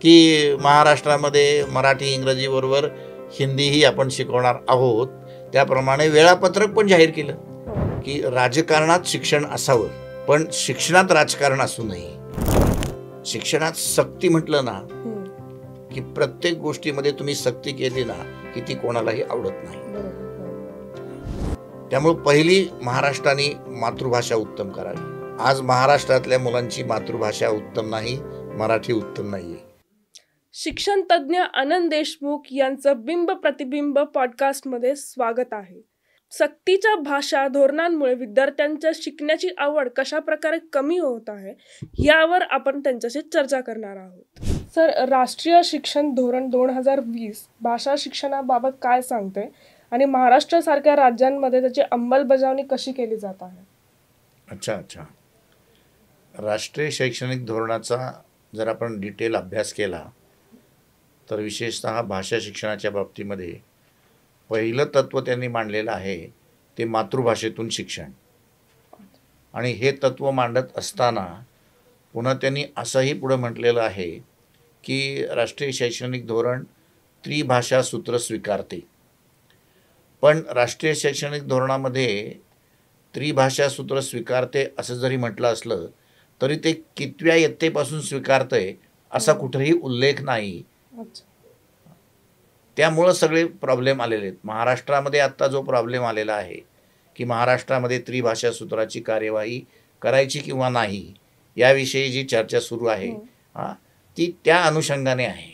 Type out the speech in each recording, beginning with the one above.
की महाराष्ट्रामध्ये मराठी इंग्रजी बरोबर हिंदीही आपण शिकवणार आहोत. त्याप्रमाणे वेळापत्रक पण जाहीर केलं की राजकारणात शिक्षण असावं, पण शिक्षणात राजकारण असू नये. शिक्षणात सक्ती म्हटलं ना की प्रत्येक गोष्टीमध्ये तुम्ही सक्ती केली ना की ती कोणालाही आवडत नाही. त्यामुळे पहिली महाराष्ट्राने मातृभाषा उत्तम करावी. आज महाराष्ट्रातल्या मुलांची मातृभाषा उत्तम नाही, मराठी उत्तम नाहीये. शिक्षण तज्ज्ञ आनंद देशमुख यांचं बिंब प्रतिबिंब पॉडकास्टमध्ये स्वागत आहे. सक्तीच्या भाषा धोरणांमुळे विद्यार्थ्यांच्या शिकण्याची आवड कशा प्रकारे कमी होत आहे यावर आपण त्यांच्याशी चर्चा करणार आहोत. सर, राष्ट्रीय शिक्षण धोरण 2020 भाषा शिक्षणाबाबत काय सांगते आणि महाराष्ट्रासारख्या राज्यांमध्ये त्याची अंमलबजावणी कशी केली जात आहे? अच्छा. राष्ट्रीय शैक्षणिक धोरणाचा जर आपण डिटेल अभ्यास केला तर विशेषतः भाषा शिक्षणाच्या बाबतीमध्ये पहिलं तत्त्व त्यांनी मांडलेलं आहे ते मातृभाषेतून शिक्षण. आणि हे तत्त्व मांडत असताना पुन्हा त्यांनी असंही पुढं म्हटलेलं आहे की राष्ट्रीय शैक्षणिक धोरण त्रिभाषा सूत्र स्वीकारते. पण राष्ट्रीय शैक्षणिक धोरणामध्ये त्रिभाषा सूत्र स्वीकारते असं जरी म्हटलं असलं तरी ते कितव्या इयत्तेपासून स्वीकारतंय असा कुठेही उल्लेख नाही. त्यामुळं सगळे प्रॉब्लेम आलेले आहेत. महाराष्ट्रामध्ये आत्ता जो प्रॉब्लेम आलेला आहे की महाराष्ट्रामध्ये त्रिभाषा सूत्राची कार्यवाही करायची किंवा नाही याविषयी जी चर्चा सुरू आहे ती त्या अनुषंगाने आहे.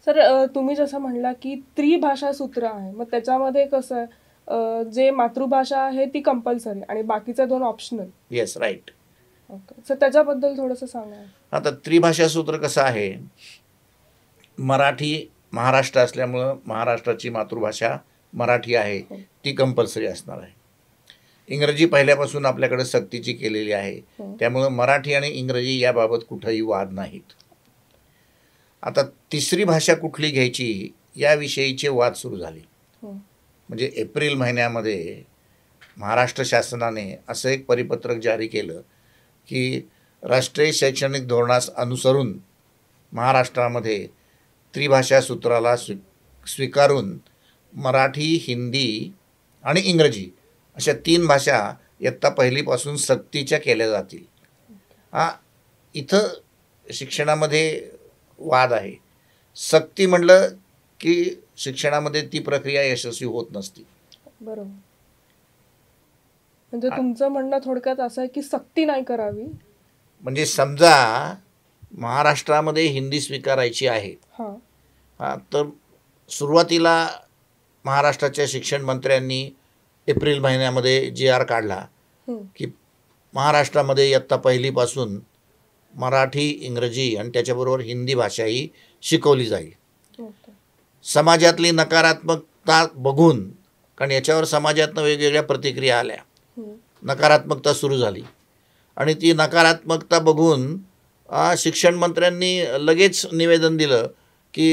सर, तुम्ही जसं म्हणला की त्रिभाषा सूत्र आहे, मग त्याच्यामध्ये कसं आहे, जे मातृभाषा आहे ती कंपल्सरी आणि बाकीच्या दोन optional. Yes, right. Okay, sir त्याच्याबद्दल थोडंसं सांगा. आता त्रिभाषा सूत्र कसं आहे, मराठी महाराष्ट्र असल्यामुळं महाराष्ट्राची मातृभाषा मराठी आहे, ती कंपल्सरी असणार आहे. इंग्रजी पहिल्यापासून आपल्याकडे सक्तीची केलेली आहे, त्यामुळं मराठी आणि इंग्रजी याबाबत कुठंही वाद नाहीत. आता तिसरी भाषा कुठली घ्यायची याविषयीचे वाद सुरू झाले. म्हणजे एप्रिल महिन्यामध्ये महाराष्ट्र शासनाने असं एक परिपत्रक जारी केलं की राष्ट्रीय शैक्षणिक धोरणास अनुसरून महाराष्ट्रामध्ये त्रिभाषा सूत्राला स्वीकारून मराठी, हिंदी आणि इंग्रजी अशा 3 भाषा इयत्ता पहिलीपासून सक्तीच्या केल्या जातील. इथं शिक्षणामध्ये वाद आहे. सक्ती म्हटलं की शिक्षणामध्ये ती प्रक्रिया यशस्वी होत नसते. बरोबर. म्हणजे तुमचं म्हणणं थोडक्यात असं आहे की सक्ती नाही करावी. म्हणजे समजा महाराष्ट्रामध्ये हिंदी स्वीकारायची आहे तर सुरुवातीला महाराष्ट्राच्या शिक्षण मंत्र्यांनी एप्रिल महिन्यामध्ये GR काढला की महाराष्ट्रामध्ये इयत्ता पहिलीपासून मराठी, इंग्रजी आणि त्याच्याबरोबर हिंदी भाषाही शिकवली जाईल. समाजातली नकारात्मकता बघून, कारण याच्यावर समाजातनं वेगवेगळ्या प्रतिक्रिया आल्या, नकारात्मकता सुरू झाली आणि ती नकारात्मकता बघून शिक्षण मंत्र्यांनी लगेच निवेदन दिलं की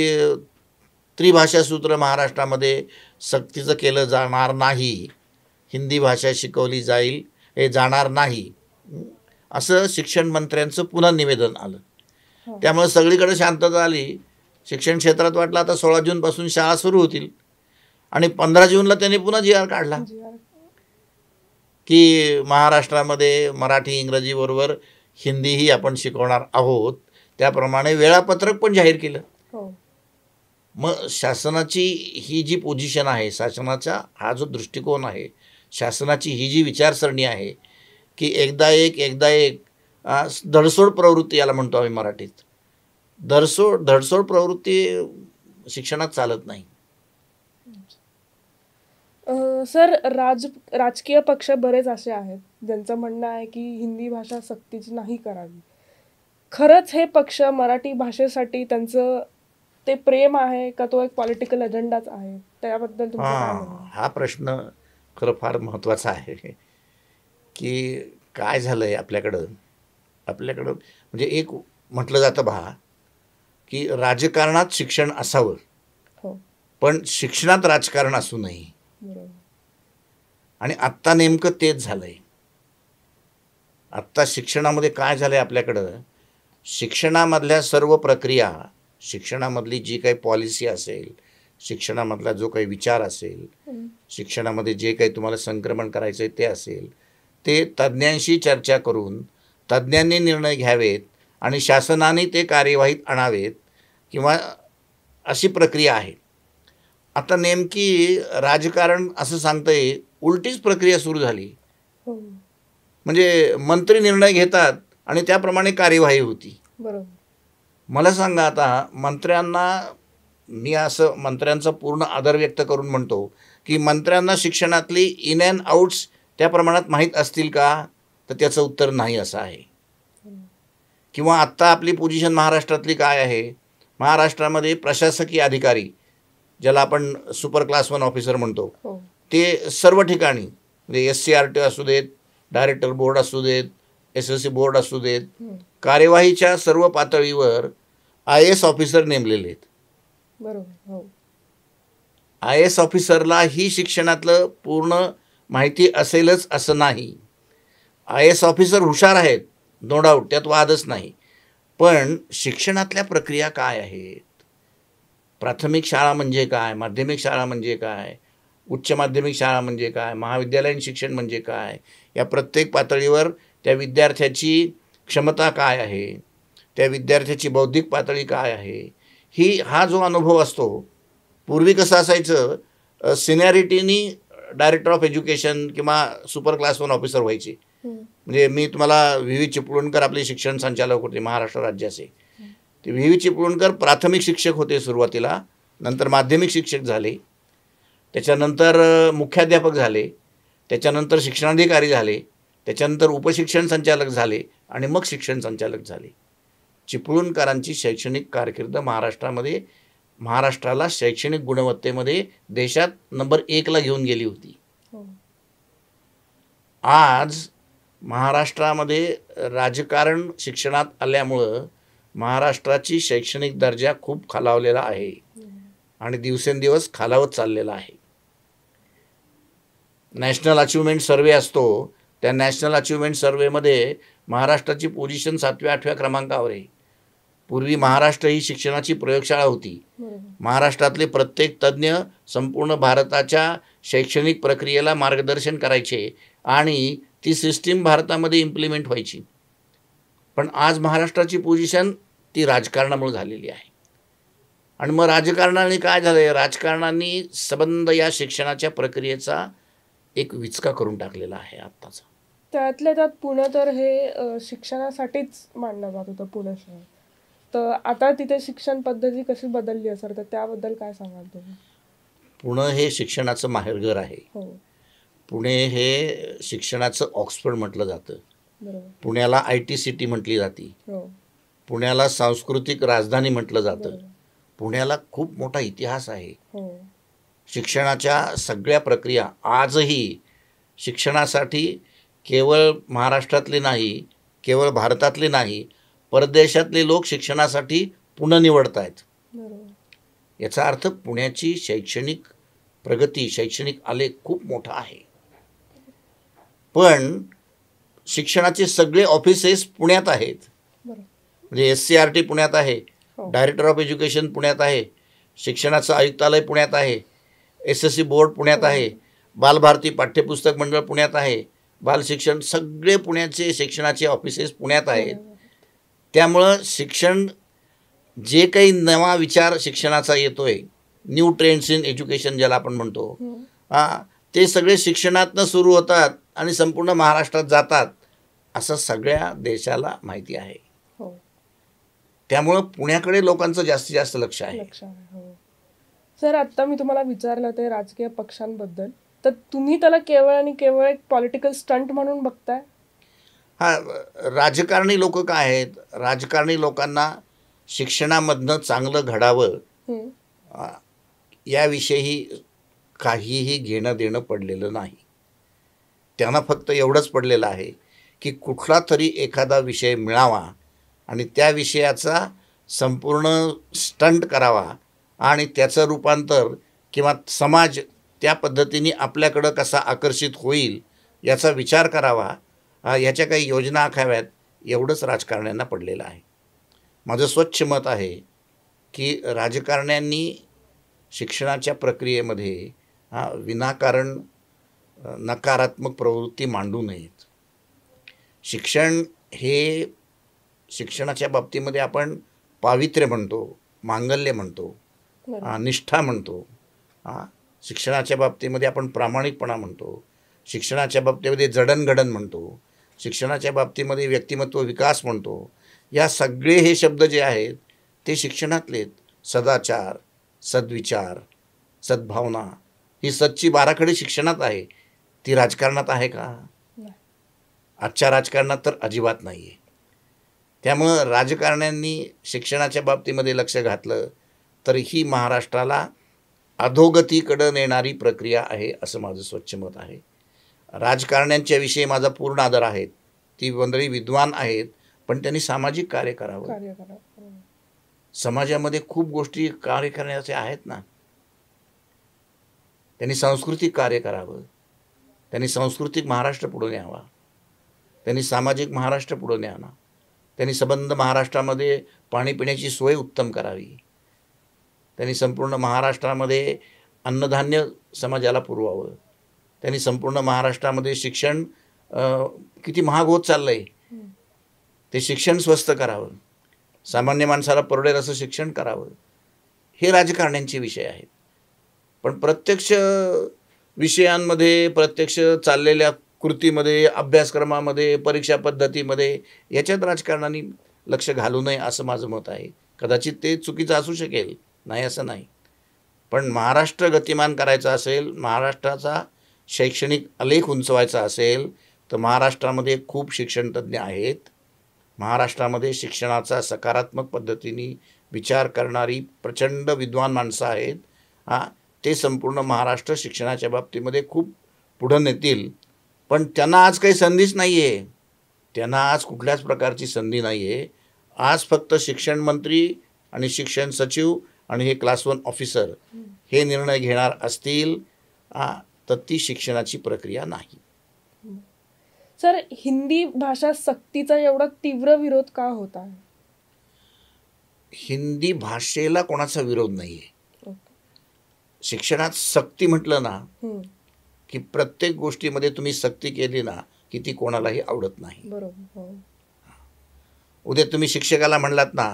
त्रिभाषा सूत्र महाराष्ट्रामध्ये सक्तीचं केलं जाणार नाही, हिंदी भाषा शिकवली जाणार नाही असं शिक्षण मंत्र्यांचं पुन्हा निवेदन आलं. त्यामुळे सगळीकडे शांतता आली. शिक्षण क्षेत्रात वाटलं आता 16 जूनपासून शाळा सुरू होतील आणि 15 जूनला त्यांनी पुन्हा GR काढला की महाराष्ट्रामध्ये मराठी, इंग्रजी बरोबर हिंदीही आपण शिकवणार आहोत. त्याप्रमाणे वेळापत्रक पण जाहीर केलं. मग शासनाची ही जी पोझिशन आहे, शासनाचा हा जो दृष्टिकोन आहे, शासनाची ही जी विचारसरणी आहे की एकदा एक धडसोड प्रवृत्ती याला म्हणतो आम्ही मराठीत. धडसोड प्रवृत्ती शिक्षणात चालत नाही. सर, राजकीय पक्ष बरेच असे आहेत ज्यांचं म्हणणं आहे की हिंदी भाषा सक्तीची नाही करावी. खरंच हे पक्ष मराठी भाषेसाठी त्यांचं ते प्रेम आहे का तो एक पॉलिटिकल अजेंडाच आहे? त्याबद्दल तुमचं काय म्हणणं? हा प्रश्न खरं फार महत्त्वाचा आहे की काय झालं आहे आपल्याकडं म्हणजे एक म्हटलं जातं की राजकारणात शिक्षण असावं, पण शिक्षणात राजकारण असू नये. आणि आत्ता नेमकं तेच झालंय. आत्ता शिक्षणामध्ये काय झालंय, आपल्याकडं शिक्षणामधल्या सर्व प्रक्रिया शिक्षणामधली जी काही पॉलिसी असेल, शिक्षणामधला जो काही विचार असेल, शिक्षणामध्ये जे काही तुम्हाला संक्रमण करायचं आहे ते असेल, ते तज्ज्ञांशी चर्चा करून तज्ज्ञांनी निर्णय घ्यावेत आणि शासनाने ते कार्यवाहीत आणावेत किंवा अशी प्रक्रिया आहे. आता नेमकी राजकारण असं सांगता येईल उलटीच प्रक्रिया सुरू झाली. म्हणजे मंत्री निर्णय घेतात आणि त्याप्रमाणे कार्यवाही होती. बरोबर. मला सांगा, आता मंत्र्यांना मी असं मंत्र्यांचा पूर्ण आदर व्यक्त करून म्हणतो की मंत्र्यांना शिक्षणातली इन अँड आउट्स त्या प्रमाणात माहीत असतील का, तर त्याचं उत्तर नाही असं आहे. किंवा आत्ता आपली पोझिशन महाराष्ट्रातली काय आहे, महाराष्ट्रामध्ये प्रशासकीय अधिकारी ज्याला आपण सुपर क्लास 1 ऑफिसर म्हणतो, ते सर्व ठिकाणी म्हणजे SCRT असू देत, डायरेक्टर बोर्ड असू देत, SSC बोर्ड असू देत, कार्यवाहीच्या सर्व पातळीवर IAS ऑफिसर नेमलेले आहेत. बरोबर. IAS ऑफिसरला ही शिक्षणातलं पूर्ण माहिती असेलच असं नाही. IAS ऑफिसर हुशार आहेत, नो डाऊट, त्यात वादच नाही. पण शिक्षणातल्या प्रक्रिया काय आहेत, प्राथमिक शाळा म्हणजे काय, माध्यमिक शाळा म्हणजे काय, उच्च माध्यमिक शाळा म्हणजे काय, महाविद्यालयीन शिक्षण म्हणजे काय, या प्रत्येक पातळीवर त्या विद्यार्थ्याची क्षमता काय आहे, त्या विद्यार्थ्याची बौद्धिक पातळी काय आहे, हा जो अनुभव असतो. पूर्वी कसं असायचं, सिनियरिटीनी डायरेक्टर ऑफ एज्युकेशन किंवा सुपर क्लास 1 ऑफिसर व्हायचे. म्हणजे मी तुम्हाला VV चिपळूणकर आपले शिक्षण संचालक होते महाराष्ट्र राज्याचे. ते VV चिपळूणकर प्राथमिक शिक्षक होते सुरुवातीला, नंतर माध्यमिक शिक्षक झाले, त्याच्यानंतर मुख्याध्यापक झाले, त्याच्यानंतर शिक्षणाधिकारी झाले, त्याच्यानंतर उपशिक्षण संचालक झाले आणि मग शिक्षण संचालक झाले. चिपळूणकरांची शैक्षणिक कारकीर्द महाराष्ट्राला शैक्षणिक गुणवत्तेमध्ये देशात नंबर 1ला घेऊन गेली होती. आज महाराष्ट्रामध्ये राजकारण शिक्षणात आल्यामुळं महाराष्ट्राची शैक्षणिक दर्जा खूप खालावलेला आहे आणि दिवसेंदिवस खालावत चाललेला आहे. नॅशनल अचिव्हमेंट सर्वे असतो, त्या नॅशनल अचिव्हमेंट सर्वेमध्ये महाराष्ट्राची पोझिशन 7व्या-8व्या क्रमांकावर आहे. पूर्वी महाराष्ट्र ही शिक्षणाची प्रयोगशाळा होती. महाराष्ट्रातले प्रत्येक तज्ज्ञ संपूर्ण भारताच्या शैक्षणिक प्रक्रियेला मार्गदर्शन करायचे आणि ती सिस्टीम भारतामध्ये इम्प्लिमेंट व्हायची. पण आज महाराष्ट्राची पोझिशन ती राजकारणामुळे झालेली आहे. आणि मग राजकारणाने काय झालं आहे, राजकारणाने सबंध या शिक्षणाच्या प्रक्रियेचा एक विचका करून टाकलेला आहे आत्ताचा. त्यातल्या त्यात पुणे तर हे शिक्षणासाठीच मानलं जात होतं पुणे शहर. तर आता तिथे शिक्षण पद्धती कशी बदलली असेल, तर त्याबद्दल काय सांगाल तुम्ही? पुणे हे शिक्षणाचं माहेरघर आहे. पुणे हे शिक्षणाचं ऑक्सफर्ड म्हटलं जातं. पुण्याला IT सिटी म्हटली जाते. पुण्याला सांस्कृतिक राजधानी म्हटलं जातं. पुण्याला खूप मोठा इतिहास आहे. शिक्षणाच्या सगळ्या प्रक्रिया आजही शिक्षणासाठी केवळ महाराष्ट्रातले नाही, केवळ भारतातले नाही, परदेशातले लोक शिक्षणासाठी पुणे निवडत आहेत. याचा अर्थ पुण्याची शैक्षणिक प्रगती, शैक्षणिक आलेख खूप मोठा आहे. पण शिक्षणाचे सगळे ऑफिसेस पुण्यात आहेत. म्हणजे SCRT पुण्यात आहे, डायरेक्टर ऑफ एज्युकेशन पुण्यात आहे, शिक्षणाचं आयुक्तालय पुण्यात आहे, SSC बोर्ड पुण्यात आहे, बालभारती पाठ्यपुस्तक मंडळ पुण्यात आहे, बालशिक्षण, सगळे पुण्याचे शिक्षणाचे ऑफिसेस पुण्यात आहेत. त्यामुळं शिक्षण जे काही नवा विचार शिक्षणाचा येतोय, न्यू ट्रेंड्स इन एज्युकेशन ज्याला आपण म्हणतो, ते सगळे शिक्षणातनं सुरू होतात आणि संपूर्ण महाराष्ट्रात जातात असं सगळ्या देशाला माहिती आहे. त्यामुळं पुण्याकडे लोकांचं जास्तीत जास्त लक्ष आहे. सर, आत्ता मी तुम्हाला विचारलं ते राजकीय पक्षांबद्दल, तर तुम्ही त्याला केवळ आणि केवळ एक पॉलिटिकल स्टंट म्हणून बघताय? राजकारणी लोक काय आहेत, राजकारणी लोकांना शिक्षणामधनं चांगलं घडावं याविषयी काहीही घेणं देणं पडलेलं नाही. त्यांना फक्त एवढंच पडलेलं आहे की कुठला तरी एखादा विषय मिळावा आणि त्या विषयाचा संपूर्ण स्टंट करावा आणि त्याचं रूपांतर किंवा समाज त्या पद्धतीने आपल्याकडं कसा आकर्षित होईल याचा विचार करावा, ह्याच्या काही योजना आखाव्यात, एवढंच राजकारण्यांना पडलेलं आहे. माझं स्वच्छ मत आहे की राजकारण्यांनी शिक्षणाच्या प्रक्रियेमध्ये विनाकारण नकारात्मक प्रवृत्ती मांडू नयेत. शिक्षण हे शिक्षणाच्या बाबतीमध्ये आपण पावित्र्य म्हणतो, मांगल्य म्हणतो, निष्ठा म्हणतो. शिक्षणाच्या बाबतीमध्ये आपण प्रामाणिकपणा म्हणतो, शिक्षणाच्या बाबतीमध्ये जडणघडण म्हणतो, शिक्षणाच्या बाबतीमध्ये व्यक्तिमत्व विकास म्हणतो. या सगळे हे शब्द जे आहेत ते शिक्षणातले. सदाचार, सद्विचार, सद्भावना ही सच्ची बाराखडी शिक्षणात आहे. ती राजकारणात आहे का? आजच्या राजकारणात तर अजिबात नाही आहे. त्यामुळं राजकारण्यांनी शिक्षणाच्या बाबतीमध्ये लक्ष घातलं तर ही महाराष्ट्राला अधोगतीकडं नेणारी प्रक्रिया आहे असं माझं स्वच्छ मत आहे. राजकारण्यांच्या विषयी माझा पूर्ण आदर आहे. ती मंडळी विद्वान आहेत, पण त्यांनी सामाजिक कार्य करावं. समाजामध्ये खूप गोष्टी कार्य करण्याचे आहेत ना. त्यांनी सांस्कृतिक कार्य करावं, त्यांनी सांस्कृतिक महाराष्ट्र पुढे न्यावा, त्यांनी सामाजिक महाराष्ट्र पुढे न्यावा, त्यांनी संबंध महाराष्ट्रामध्ये पाणी पिण्याची सोय उत्तम करावी, त्यांनी संपूर्ण महाराष्ट्रामध्ये अन्नधान्य समाजाला पुरवावं, त्यांनी संपूर्ण महाराष्ट्रामध्ये शिक्षण किती महाग होत चाललं आहे ते शिक्षण स्वस्त करावं, सामान्य माणसाला परवडेल असं शिक्षण करावं. हे राजकारण्यांचे विषय आहेत. पण प्रत्यक्ष विषयांमध्ये, प्रत्यक्ष चाललेल्या कृतीमध्ये, अभ्यासक्रमामध्ये, परीक्षा पद्धतीमध्ये याच्यात राजकारणाने लक्ष घालू नये असं माझं मत आहे. कदाचित ते चुकीचं असू शकेल, नाही असं नाही. पण महाराष्ट्र गतिमान करायचा असेल, महाराष्ट्राचा शैक्षणिक आलेख उंचवायचा असेल तर महाराष्ट्रामध्ये खूप शिक्षणतज्ञ आहेत. महाराष्ट्रामध्ये शिक्षणाचा सकारात्मक पद्धतीने विचार करणारी प्रचंड विद्वान माणसं आहेत. ते संपूर्ण महाराष्ट्र शिक्षणाच्या बाबतीमध्ये खूप पुढं नेतील. पण त्यांना आज काही संधीच नाही आहे. त्यांना आज कुठल्याच प्रकारची संधी नाही आहे. आज फक्त शिक्षण मंत्री आणि शिक्षण सचिव आणि हे क्लास 1 ऑफिसर हे निर्णय घेणार असतील तर ती शिक्षणाची प्रक्रिया नाही. सर, हिंदी भाषा सक्तीचा एवढा तीव्र विरोध का होत आहे? हिंदी भाषेला कोणाचा विरोध नाही आहे. शिक्षणात सक्ती म्हटलं ना की प्रत्येक गोष्टीमध्ये तुम्ही सक्ती केली ना की ती कोणालाही आवडत नाही. बरोबर. उद्या तुम्ही शिक्षकाला म्हणलात ना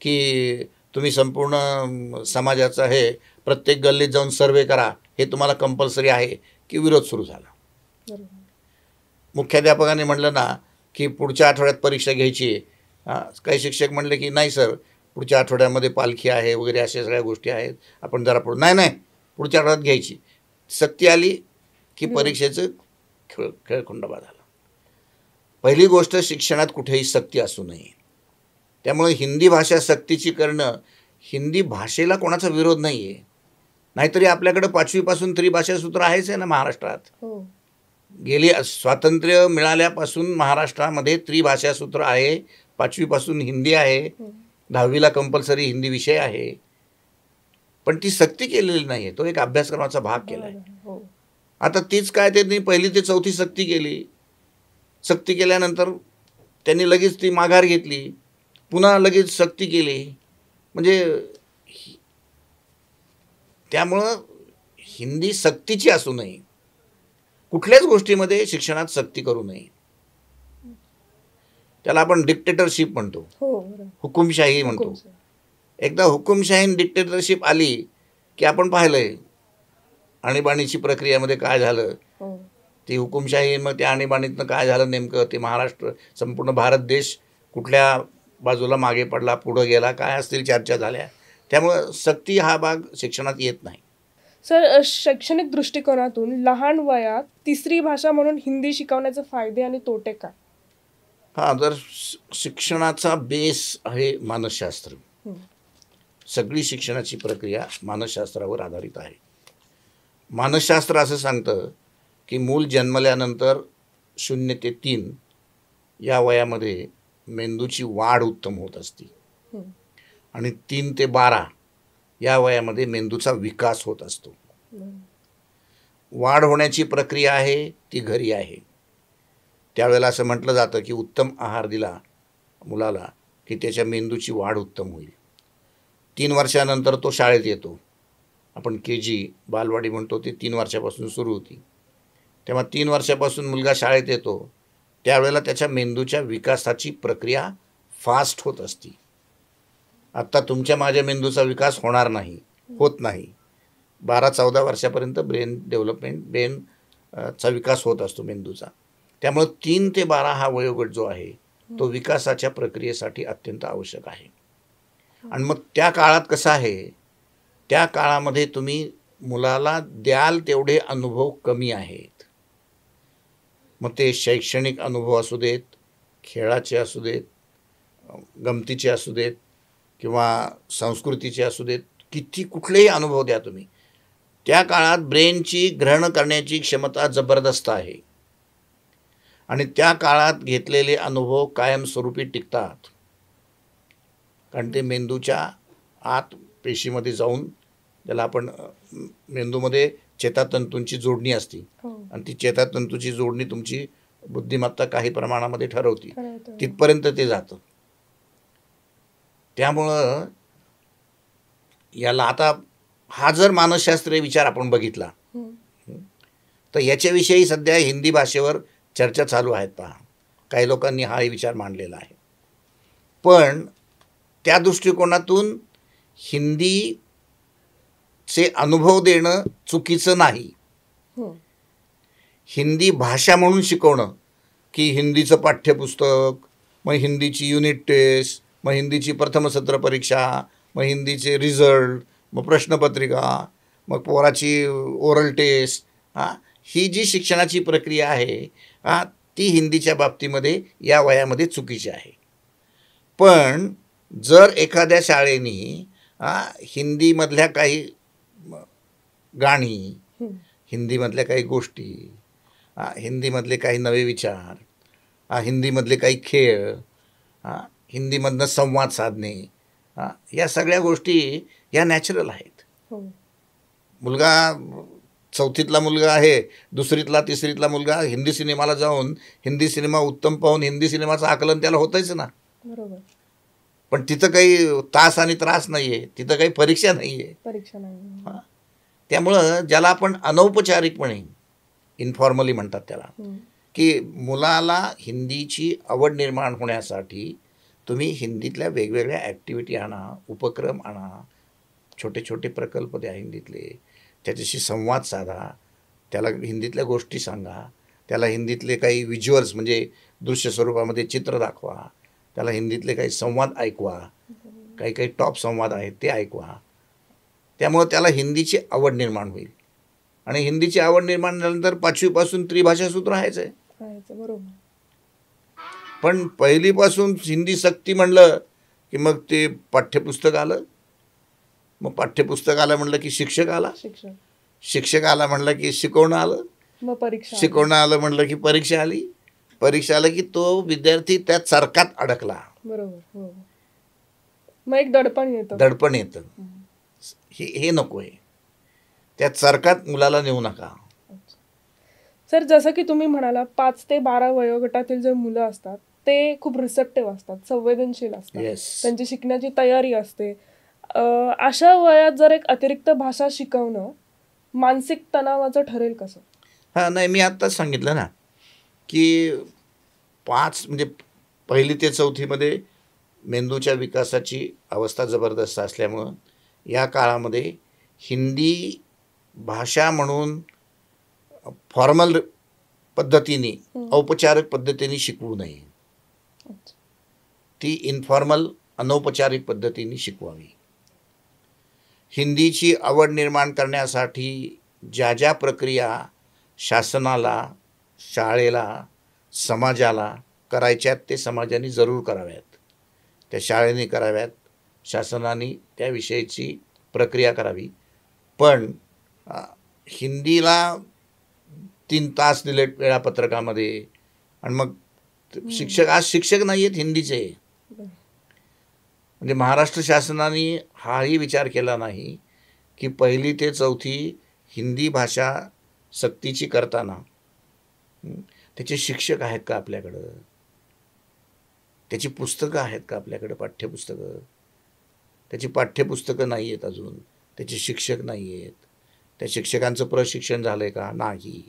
की तुम्ही संपूर्ण समाजाचं हे प्रत्येक गल्लीत जाऊन सर्वे करा, हे तुम्हाला कंपल्सरी आहे, की विरोध सुरू झाला. बरोबर. मुख्याध्यापकाने म्हणलं ना की पुढच्या आठवड्यात परीक्षा घ्यायची. काही शिक्षक म्हणले की नाही सर, पुढच्या आठवड्यामध्ये पालखी आहे वगैरे अशा सगळ्या गोष्टी आहेत, आपण जरा नाही पुढच्या आठवड्यात घ्यायची. सक्ती आली की परीक्षेचं खेळखंडोबा झाला. पहिली गोष्ट, शिक्षणात कुठेही सक्ती असू नये. त्यामुळे हिंदी भाषा सक्तीची करणं, हिंदी भाषेला कोणाचा विरोध नाही आहे. नाहीतरी आपल्याकडं 5वीपासून त्रिभाषा सूत्र आहेच आहे ना महाराष्ट्रात. गेली स्वातंत्र्य मिळाल्यापासून महाराष्ट्रामध्ये त्रिभाषा सूत्र आहे. 5वीपासून हिंदी आहे, 10वीला कंपल्सरी हिंदी विषय आहे. पण ती सक्ती केलेली नाही आहे, तो एक अभ्यासक्रमाचा भाग केला आहे. आता तीच काय, त्यांनी 1ली ते 4थी सक्ती केली. सक्ती केल्यानंतर त्यांनी लगेच ती माघार घेतली, पुन्हा लगेच सक्ती केली. म्हणजे त्यामुळं हिंदी सक्तीची असू नये. कुठल्याच गोष्टीमध्ये शिक्षणात सक्ती करू नये. त्याला आपण डिक्टेटरशिप म्हणतो, हुकुमशाही म्हणतो. एकदा हुकुमशाही डिक्टेटरशिप आली की आपण पाहिलंय आणीबाणीची प्रक्रियेमध्ये काय झालं. ती हुकुमशाही, मग त्या आणीबाणीतनं काय झालं नेमकं, ते महाराष्ट्र, संपूर्ण भारत देश कुठल्या बाजूला मागे पडला, पुढं गेला, काय असतील चर्चा झाल्या. त्यामुळं सक्ती हा भाग शिक्षणात येत नाही. सर, शैक्षणिक दृष्टिकोनातून लहान वयात 3री भाषा म्हणून हिंदी शिकवण्याचे फायदे आणि तोटे काय? जर शिक्षणाचा बेस आहे मानसशास्त्र. सगळी शिक्षणाची प्रक्रिया मानसशास्त्रावर आधारित आहे. मानसशास्त्र असं सांगतं की मूल जन्मल्यानंतर 0 ते 3 या वयामध्ये मेंदूची वाढ उत्तम होत असते आणि 3 ते 12 या वयामध्ये मेंदूचा विकास होत असतो. वाढ होण्याची प्रक्रिया आहे ती घरी आहे. त्यावेळेला असं म्हटलं जातं की उत्तम आहार दिला मुलाला की त्याच्या मेंदूची वाढ उत्तम होईल. 3 वर्षानंतर तो शाळेत येतो. आपण KG बालवाडी म्हणतो, ती 3 वर्षापासून सुरू होती. तेव्हा 3 वर्षापासून मुलगा शाळेत येतो, त्यावेळेला त्याच्या मेंदूच्या विकासाची प्रक्रिया फास्ट होत असते. आत्ता तुमच्या माझ्या मेंदूचा विकास होणार नाही, होत नाही. 12-14 वर्षापर्यंत ब्रेन डेव्हलपमेंट, चा विकास होत असतो मेंदूचा. त्यामुळं 3 ते 12 हा वयोगट जो आहे तो विकासाच्या प्रक्रियेसाठी अत्यंत आवश्यक आहे. आणि मग त्या काळात कसं आहे, त्या काळामध्ये तुम्ही मुलाला द्याल तेवढे अनुभव कमी आहेत. मग ते शैक्षणिक अनुभव असू देत, खेळाचे असू देत, गमतीचे असू देत किंवा संस्कृतीचे असू देत, कुठलेही अनुभव द्या तुम्ही. त्या काळात ब्रेनची ग्रहण करण्याची क्षमता जबरदस्त आहे आणि त्या काळात घेतलेले अनुभव कायमस्वरूपी टिकतात. कारण ते मेंदूच्या आत पेशीमध्ये जाऊन, त्याला आपण मेंदूमध्ये चेतातंतूंची जोडणी असते आणि ती चेतातंतूची जोडणी तुमची बुद्धिमत्ता काही प्रमाणामध्ये ठरवते, तिथपर्यंत ते जातं. त्यामुळं याला आता हा जर मानसशास्त्रीय विचार आपण बघितला तर याच्याविषयी सध्या हिंदी भाषेवर चर्चा चालू आहेत. पहा, काही लोकांनी हा विचार मांडलेला आहे. पण त्या दृष्टिकोनातून हिंदीचे अनुभव देणं चुकीचं नाही. हिंदी भाषा म्हणून शिकवणं, की हिंदीचं पाठ्यपुस्तक, मग हिंदीची युनिट टेस्ट, मग हिंदीची प्रथम सत्र परीक्षा, मग हिंदीचे रिझल्ट, मग प्रश्नपत्रिका, मग पोराची ओरल टेस्ट, ही जी शिक्षणाची प्रक्रिया आहे ती हिंदीच्या बाबतीमध्ये या वयामध्ये चुकीची आहे. पण जर एखाद्या शाळेने हिंदीमधल्या काही गाणी, हिंदीमधल्या काही गोष्टी, हिंदीमधले काही नवे विचार, हिंदीमधले काही खेळ, हिंदीमधनं संवाद साधणे, या सगळ्या गोष्टी या नॅचरल आहेत. मुलगा 4थीतला मुलगा आहे, 2रीतला 3रीतला मुलगा हिंदी सिनेमाला जाऊन हिंदी सिनेमा उत्तम पाहून हिंदी सिनेमाचं आकलन त्याला होतंच ना. बरोबर. पण तिथं काही तास आणि त्रास नाही आहे, तिथं काही परीक्षा नाही आहे. त्यामुळं ज्याला आपण अनौपचारिकपणे इन्फॉर्मली म्हणतात त्याला, की मुलाला हिंदीची आवड निर्माण होण्यासाठी तुम्ही हिंदीतल्या वेगवेगळ्या ॲक्टिव्हिटी आणा, उपक्रम आणा, छोटे छोटे प्रकल्प द्या हिंदीतले, त्याच्याशी संवाद साधा, त्याला हिंदीतल्या गोष्टी सांगा, त्याला हिंदीतले काही व्हिज्युअल्स म्हणजे दृश्य स्वरूपामध्ये चित्र दाखवा, त्याला हिंदीतले काही संवाद ऐकवा, काही टॉप संवाद आहेत ते ऐकवा. त्यामुळं त्याला हिंदीची आवड निर्माण होईल. आणि हिंदीची आवड निर्माण झाल्यानंतर 5वीपासून त्रिभाषा सूत्र आहेच आहे. बरोबर. पण पहिलीपासून हिंदी सक्ती म्हणलं की मग ते पाठ्यपुस्तक आलं, मग पाठ्यपुस्तक आलं म्हणलं की शिक्षक आला, शिक्षक आला म्हणलं की शिकवणं आलं, मग परीक्षा, शिकवणं आलं म्हणलं की परीक्षा आली, परीक्षा आलं की तो विद्यार्थी त्या चरकात अडकला. बरोबर. मग एक दडपण येतं. हे नको आहे. त्या चरकात मुलाला नेऊ नका. सर, जसं की तुम्ही म्हणाला 5 ते 12 वयोगटातील जे मुलं असतात ते खूप रिसेप्टिव्ह असतात, संवेदनशील असतात, त्यांची शिकण्याची तयारी असते. अशा वयात जर एक अतिरिक्त भाषा शिकवणं मानसिक तणावाचं ठरेल कसं? नाही, मी आत्ताच सांगितलं ना की 5 म्हणजे 1ली ते 4थीमध्ये मेंदूच्या विकासाची अवस्था जबरदस्त असल्यामुळं या काळामध्ये हिंदी भाषा म्हणून फॉर्मल पद्धतीने, औपचारिक पद्धतीने शिकवू नये. ती इन्फॉर्मल, अनौपचारिक पद्धतीने शिकवावी. हिंदीची आवड निर्माण करण्यासाठी ज्या ज्या प्रक्रिया शासनाला, शाळेला, समाजाला करायच्यात ते समाजाने जरूर कराव्यात, त्या शाळेने कराव्यात, शासनाने त्याविषयीची प्रक्रिया करावी. पण हिंदीला 3 तास दिले वेळापत्रकामध्ये आणि मग शिक्षक, आज शिक्षक नाही आहेत हिंदीचे. म्हणजे महाराष्ट्र शासनाने हाही विचार केला नाही की 1ली ते 4थी हिंदी भाषा सक्तीची करताना त्याचे शिक्षक आहेत का आपल्याकडं, त्याची पुस्तकं आहेत का आपल्याकडं, पाठ्यपुस्तकं. त्याची पाठ्यपुस्तकं नाही आहेत अजून, त्याचे शिक्षक नाही आहेत, त्या शिक्षकांचं प्रशिक्षण झालं आहे का? नाही.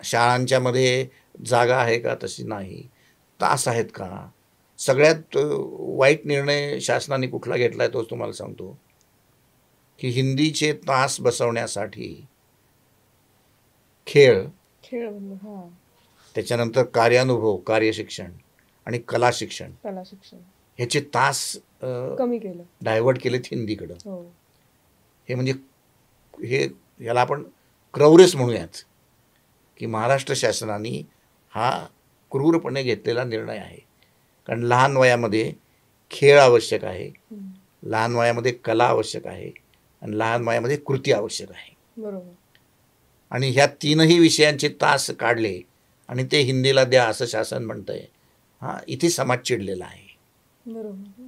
शाळांच्यामध्ये जागा आहे का? तशी नाही. तास आहेत का? सगळ्यात वाईट निर्णय शासनाने कुठला घेतला आहे तोच तुम्हाला सांगतो, की हिंदीचे तास बसवण्यासाठी खेळ, त्याच्यानंतर कार्यानुभव, कार्यशिक्षण आणि कला शिक्षण ह्याचे तास कमी केलं, डायव्हर्ट केलेत हिंदीकडं. हे म्हणजे याला आपण क्रौर्यच म्हणूयात, की महाराष्ट्र शासनाने हा क्रूरपणे घेतलेला निर्णय आहे. कारण लहान वयामध्ये खेळ आवश्यक आहे, लहान वयामध्ये कला आवश्यक आहे आणि लहान वयामध्ये कृती आवश्यक आहे. बरोबर. आणि ह्या तीनही विषयांचे तास काढले आणि ते हिंदीला द्या असं शासन म्हणतंय. इथे समाज चिडलेला आहे. बरोबर.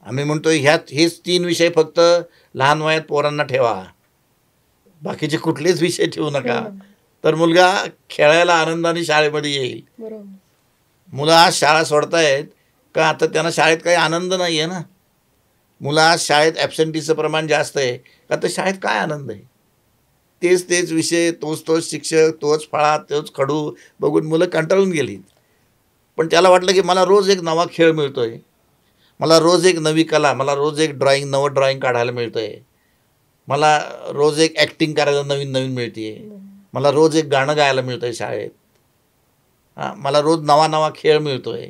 आम्ही म्हणतोय हेच 3 विषय फक्त लहान वयात पोरांना ठेवा, बाकीचे कुठलेच विषय ठेवू नका, तर मुलगा खेळायला आनंदाने शाळेमध्ये येईल. बरोबर. मुलं आज शाळा सोडतायत का? आता त्यांना शाळेत काही आनंद नाही आहे ना. मुलं आज शाळेत ॲबसेंटीचं प्रमाण जास्त आहे का? तर शाळेत काय आनंद आहे? तेच विषय, तोच शिक्षक, तोच फळा, तोच खडू बघून मुलं कंटाळून गेलीत. पण त्याला वाटलं की मला रोज एक नवा खेळ मिळतोय, मला रोज एक नवी कला, मला रोज एक नवं ड्रॉइंग काढायला मिळतंय, मला रोज एक ॲक्टिंग करायला नवीन मिळते, मला रोज एक गाणं गायला मिळतंय शाळेत, मला रोज नवा खेळ मिळतोय,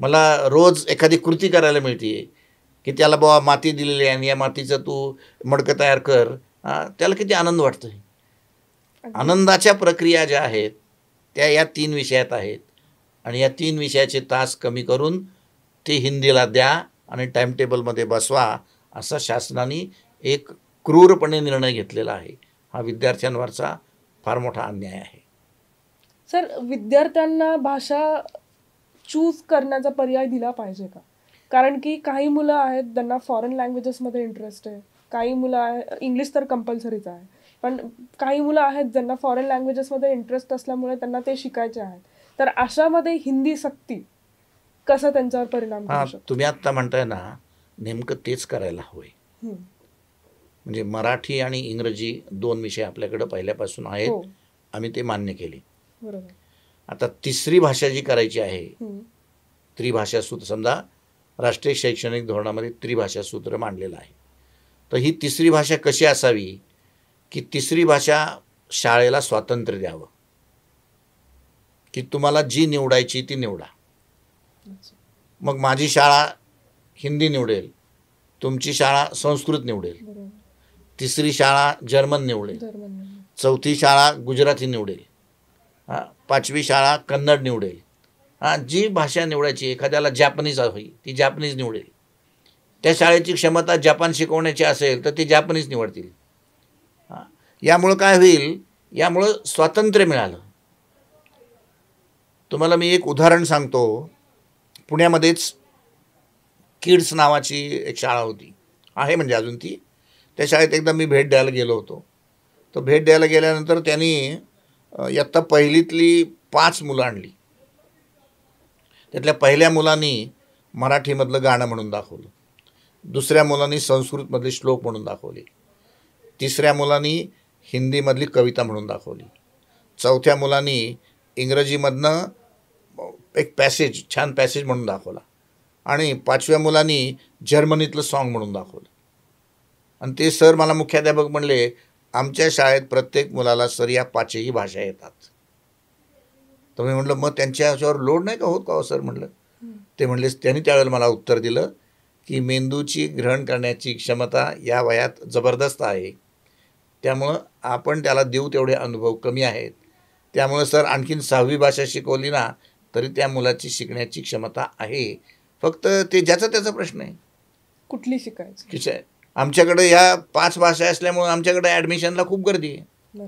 मला रोज एखादी कृती करायला मिळते की त्याला बाबा माती दिलेली आहे आणि या मातीचं तू मडकं तयार कर. त्याला किती आनंद वाटतोय. आनंदाच्या प्रक्रिया ज्या आहेत त्या या 3 विषयात आहेत आणि या 3 विषयाचे तास कमी करून ते हिंदीला द्या आणि टाईमटेबलमध्ये बसवा, असा शासनाने एक क्रूरपणे निर्णय घेतलेला आहे. हा विद्यार्थ्यांवरचा फार मोठा अन्याय आहे. सर, विद्यार्थ्यांना भाषा चूज करण्याचा पर्याय दिला पाहिजे का? कारण की काही मुलं आहेत त्यांना फॉरेन लँग्वेजेसमध्ये इंटरेस्ट आहे, काही मुलं आहे, इंग्लिश तर कंपल्सरीच आहे, पण काही मुलं आहेत ज्यांना फॉरेन लँग्वेजेसमध्ये इंटरेस्ट असल्यामुळे त्यांना ते शिकायचे आहेत. तर अशामध्ये हिंदी सक्ती कसं त्यांच्यावर परिणाम करू शकतो? तुम्ही आत्ता म्हणताय ना, नेमकं तेच करायला हवंय. म्हणजे मराठी आणि इंग्रजी 2 विषय आपल्याकडे पहिल्यापासून आहेत, आम्ही ते मान्य केले. बरोबर. आता तिसरी भाषा जी करायची आहे, त्रिभाषा सूत्र, समजा राष्ट्रीय शैक्षणिक धोरणामध्ये त्रिभाषा सूत्र मांडलेलं आहे. तर ही तिसरी भाषा कशी असावी, की तिसरी भाषा शाळेला स्वातंत्र्य द्यावं, की तुम्हाला जी निवडायची ती निवडा. मग माझी शाळा हिंदी निवडेल, तुमची शाळा संस्कृत निवडेल, तिसरी शाळा जर्मन निवडेल, चौथी शाळा गुजराती निवडेल, 5वी शाळा कन्नड निवडेल. जी भाषा निवडायची, एखाद्याला जॅपनीज हवी ती जॅपनीज निवडेल, त्या शाळेची क्षमता जपान शिकवण्याची असेल तर ते जॅपनीज निवडतील. यामुळं काय होईल? यामुळं स्वातंत्र्य मिळालं. तुम्हाला मी एक उदाहरण सांगतो. पुण्यामध्येच किड्स नावाची एक शाळा होती, आहे म्हणजे अजून ती. त्या शाळेत एकदा मी भेट द्यायला गेलो होतो. तर भेट द्यायला गेल्यानंतर त्यांनी इयत्ता 1लीतली 5 मुलं आणली. त्यातल्या पहिल्या मुलांनी मराठीमधलं गाणं म्हणून दाखवलं, दुसऱ्या मुलांनी संस्कृतमधले श्लोक म्हणून दाखवले, तिसऱ्या मुलांनी हिंदीमधली कविता म्हणून दाखवली, चौथ्या मुलांनी इंग्रजीमधनं एक पॅसेज, छान पॅसेज म्हणून दाखवला आणि 5व्या मुलांनी जर्मनीतलं सॉन्ग म्हणून दाखवलं. आणि ते सर मला मुख्याध्यापक म्हणले, आमच्या शाळेत प्रत्येक मुलाला सर या 5ही भाषा येतात. तर मी म्हटलं, मग त्यांच्या ह्याच्यावर लोड नाही का होत का सर? म्हटलं. ते म्हणले, त्यांनी त्यावेळेला मला उत्तर दिलं की मेंदूची ग्रहण करण्याची क्षमता या वयात जबरदस्त आहे, त्यामुळं आपण त्याला देऊ तेवढे अनुभव कमी आहेत, त्यामुळे सर आणखीन 6वी भाषा शिकवली ना तरी त्या मुलाची शिकण्याची क्षमता आहे, फक्त ते ज्याचा त्याचा प्रश्न आहे कुठली शिकायची. आमच्याकडे ह्या 5 भाषा असल्यामुळे आमच्याकडे ॲडमिशनला खूप गर्दी आहे.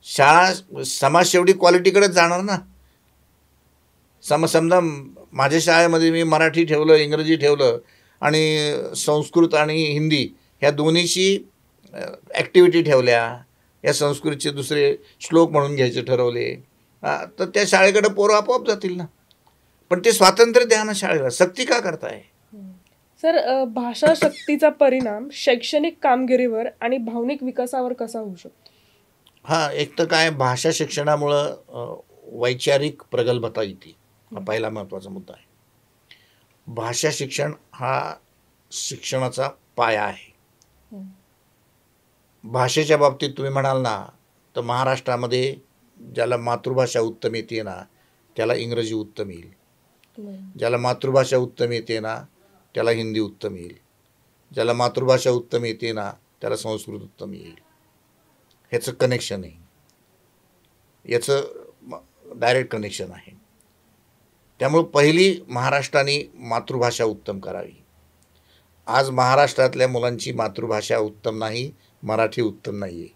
शाळा समाज शेवटी क्वालिटीकडेच जाणार ना. समजा माझ्या शाळेमध्ये मी मराठी ठेवलं, इंग्रजी ठेवलं आणि संस्कृत आणि हिंदी ह्या दोन्हीची ॲक्टिव्हिटी ठेवल्या, या संस्कृतचे दुसरे श्लोक म्हणून घ्यायचे ठरवले, तर त्या शाळेकडे पोरं आपोआप जातील ना. पण ते स्वातंत्र्य द्या ना शाळेला, सक्ती का करताय? सर, भाषा शक्तीचा परिणाम शैक्षणिक कामगिरीवर आणि भावनिक विकासावर कसा होऊ शकतो? हा, एक तर काय, भाषा शिक्षणामुळं वैचारिक प्रगल्भता येते. हा पहिला महत्त्वाचा मुद्दा आहे. भाषा शिक्षण हा शिक्षणाचा पाया आहे. भाषेच्या बाबतीत तुम्ही म्हणाल ना, तर महाराष्ट्रामध्ये ज्याला मातृभाषा उत्तम येते ना, त्याला इंग्रजी उत्तम येईल. ज्याला मातृभाषा उत्तम येते ना, त्याला हिंदी उत्तम येईल. ज्याला मातृभाषा उत्तम येते ना, त्याला संस्कृत उत्तम येईल. ह्याचं कनेक्शन आहे, याचं डायरेक्ट कनेक्शन आहे. त्यामुळं पहिली महाराष्ट्राने मातृभाषा उत्तम करावी. आज महाराष्ट्रातल्या मुलांची मातृभाषा उत्तम नाही, मराठी उत्तम नाही आहे,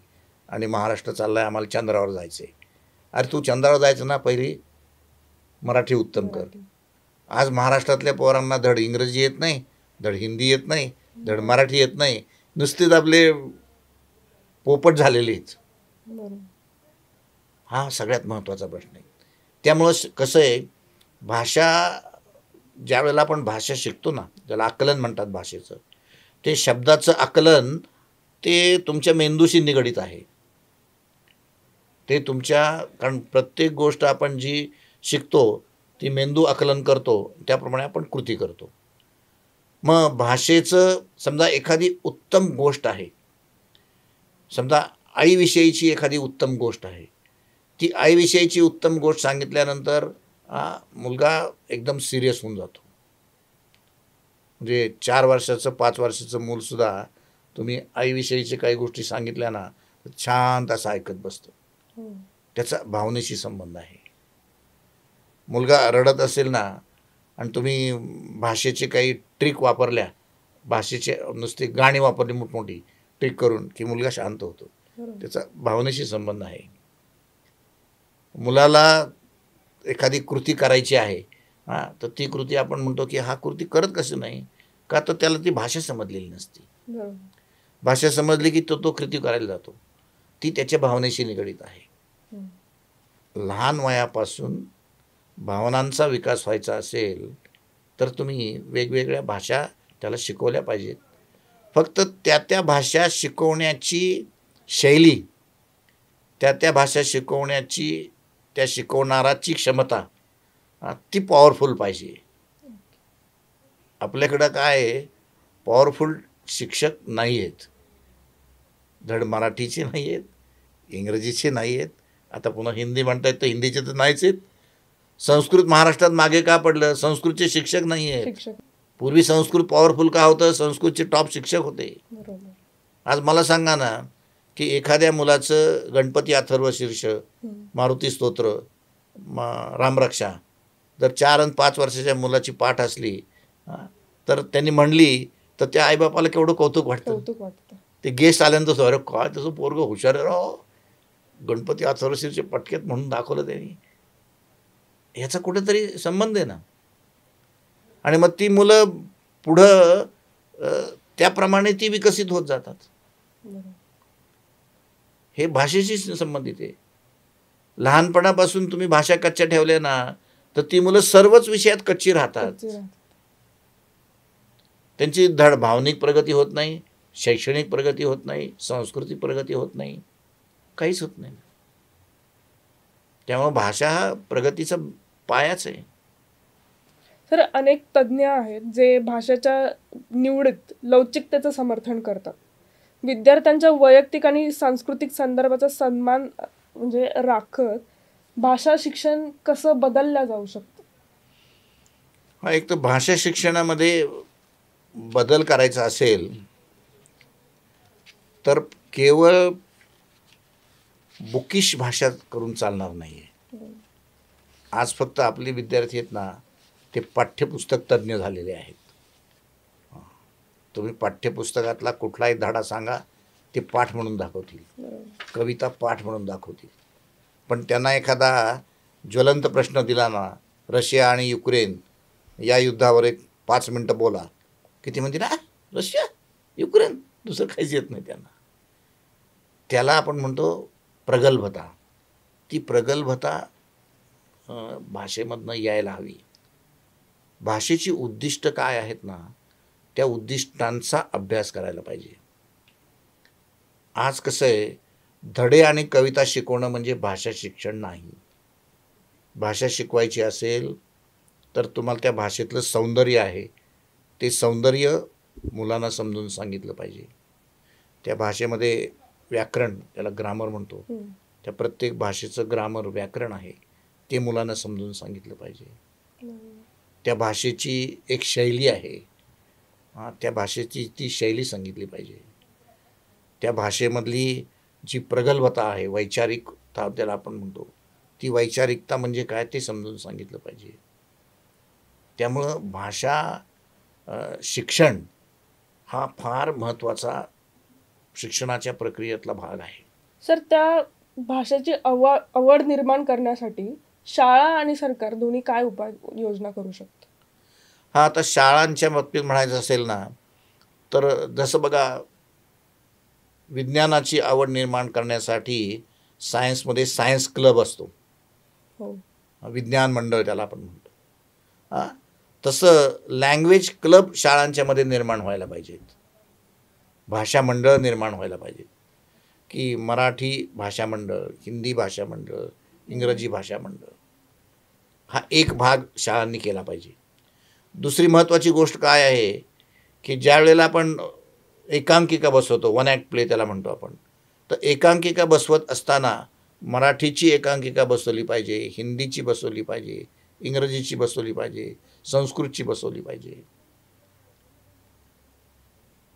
आणि महाराष्ट्र चालला आहे आम्हाला चंद्रावर जायचं आहे. अरे तू चंद्रावर जायचं ना, पहिली मराठी उत्तम कर. आज महाराष्ट्रातल्या पोरांना धड इंग्रजी येत नाही, धड हिंदी येत नाही, धड मराठी येत नाही, नुसतेच आपले पोपट झालेले आहेत. हा सगळ्यात महत्त्वाचा प्रश्न आहे. त्यामुळं कसं आहे, भाषा ज्या वेळेला आपण भाषा शिकतो ना, ज्याला आकलन म्हणतात भाषेचं, ते शब्दाचं आकलन ते तुमच्या मेंदूशी निगडीत आहे. ते तुमच्या, कारण प्रत्येक गोष्ट आपण जी शिकतो ती मेंदू आकलन करतो, त्याप्रमाणे आपण कृती करतो. मग भाषेचं समजा एखादी उत्तम गोष्ट आहे, समजा आईविषयीची एखादी उत्तम गोष्ट आहे, ती आईविषयीची उत्तम गोष्ट सांगितल्यानंतर मुलगा एकदम सिरियस होऊन जातो. म्हणजे 4 वर्षाचं 5 वर्षाचं मूलसुद्धा तुम्ही आईविषयीची काही गोष्टी सांगितल्या ना, शांत असं ऐकत बसतो. त्याचा भावनेशी संबंध आहे. मुलगा रडत असेल ना, आणि तुम्ही भाषेचे काही ट्रिक वापरल्या, भाषेचे नुसते गाणी वापरली मोठमोठी ट्रिक करून, की मुलगा शांत होतो. त्याचा भावनेशी संबंध आहे. मुलाला एखादी कृती करायची आहे, तर ती कृती आपण म्हणतो की हा कृती करत कसं नाही, का तर त्याला ती भाषा समजलेली नसते. भाषा समजली की तो कृती करायला जातो. ती त्याच्या भावनेशी निगडीत आहे. लहान वयापासून भावनांचा विकास व्हायचा असेल तर तुम्ही वेगवेगळ्या भाषा त्याला शिकवल्या पाहिजेत. फक्त त्या भाषा शिकवण्याची शैली, त्या भाषा शिकवण्याची त्या शिकवणाराची क्षमता ती पॉवरफुल पाहिजे. आपल्याकडं काय आहे, पॉवरफुल शिक्षक नाही आहेत. धड मराठीचे नाही आहेत, इंग्रजीचे नाही आहेत, आता पुन्हा हिंदी म्हणतायत तर हिंदीचे तर नाहीच आहेत. संस्कृत महाराष्ट्रात मागे का पडलं? संस्कृतचे शिक्षक नाही आहेत. पूर्वी संस्कृत पॉवरफुल का होतं? संस्कृतचे टॉप शिक्षक होते. आज मला सांगा ना, की एखाद्या मुलाचं गणपती अथर्वशीर्ष, मारुती स्तोत्र, रामरक्षा जर 4 आणि 5 वर्षाच्या मुलाची पाठ असली तर त्यांनी म्हणली तर त्या आईबापाला केवढं कौतुक वाटतं. ते गेस्ट आल्यानंतर अरे काय तसं पोरगं हुशार आहे राव, गणपती अथर्वशीर्ष पटक्यात म्हणून दाखवलं त्यांनी. ह्याचा कुठेतरी संबंध आहे ना. आणि मग ती मुलं पुढं त्याप्रमाणे ती विकसित होत जातात. हे भाषेशी संबंधित आहे. लहानपणापासून तुम्ही भाषा कच्च्या ठेवल्या ना, तर ती मुलं सर्वच विषयात कच्ची राहतात. त्यांची धड भावनिक प्रगती होत नाही, शैक्षणिक प्रगती होत नाही, सांस्कृतिक प्रगती होत नाही, काहीच होत नाही. त्यामुळे भाषा हा प्रगतीचा पायाच आहे. तर अनेक तज्ज्ञ आहेत जे भाषेच्या निवडीत लवचिकतेचं समर्थन करतात. विद्यार्थ्यांच्या वैयक्तिक आणि सांस्कृतिक संदर्भाचा सन्मान म्हणजे राखत भाषा शिक्षण कसं बदललं जाऊ शकतं? हा, एक तर भाषा शिक्षणामध्ये बदल करायचा असेल तर केवळ बुकिश भाषा करून चालणार नाही आहे. आज फक्त आपले विद्यार्थी आहेत ना, ते पाठ्यपुस्तक तज्ज्ञ झालेले आहेत. तुम्ही पाठ्यपुस्तकातला कुठलाही धडा सांगा, ते पाठ म्हणून दाखवतील, कविता पाठ म्हणून दाखवतील. पण त्यांना एखादा ज्वलंत प्रश्न दिला ना, रशिया आणि युक्रेन या युद्धावर एक 5 मिनटं बोला, किती म्हणते ना, रशिया युक्रेन, दुसरं काहीच येत नाही त्यांना. त्याला आपण म्हणतो प्रगल्भता. ती प्रगल्भता भाषेमधनं यायला हवी. भाषेची उद्दिष्ट काय आहेत ना, त्या उद्दिष्टांचा अभ्यास करायला पाहिजे. आज कसं आहे, धडे आणि कविता शिकवणं म्हणजे भाषा शिक्षण नाही. भाषा शिकवायची असेल तर तुम्हाला त्या भाषेतलं सौंदर्य आहे ते सौंदर्य मुलांना समजून सांगितलं पाहिजे. त्या भाषेमध्ये व्याकरण, त्याला ग्रामर म्हणतो, त्या प्रत्येक भाषेचं ग्रामर व्याकरण आहे ते मुलांना समजून सांगितलं पाहिजे. त्या भाषेची एक शैली आहे, त्या भाषेची ती शैली सांगितली पाहिजे. त्या भाषेमधली जी प्रगल्भता आहे, वैचारिकता त्याला आपण म्हणतो, ती वैचारिकता म्हणजे काय ते समजून सांगितलं पाहिजे. त्यामुळं भाषा शिक्षण हा फार महत्त्वाचा शिक्षणाच्या प्रक्रियेतला भाग आहे. सर, त्या भाषेची आवड निर्माण करण्यासाठी शाळा आणि सरकार दोन्ही काय उपाययोजना करू शकतात? आता शाळांच्या बाबतीत म्हणायचं असेल ना, तर जसं बघा, विज्ञानाची आवड निर्माण करण्यासाठी सायन्समध्ये सायन्स क्लब असतो, विज्ञान मंडळ त्याला आपण म्हणतो. तसं लँग्वेज क्लब शाळांच्या मध्ये निर्माण व्हायला पाहिजेत. भाषा मंडळ निर्माण व्हायला पाहिजेत, की मराठी भाषा मंडळ, हिंदी भाषा मंडळ, इंग्रजी भाषा मंडळ हा एक भाग शाळांनी केला पाहिजे. दुसरी महत्त्वाची गोष्ट काय आहे, की ज्या वेळेला आपण एकांकिका बसवतो, वन ॲक्ट प्ले त्याला म्हणतो आपण, तर एकांकिका बसवत असताना मराठीची एकांकिका बसवली पाहिजे, हिंदीची बसवली पाहिजे, इंग्रजीची बसवली पाहिजे, संस्कृतची बसवली पाहिजे.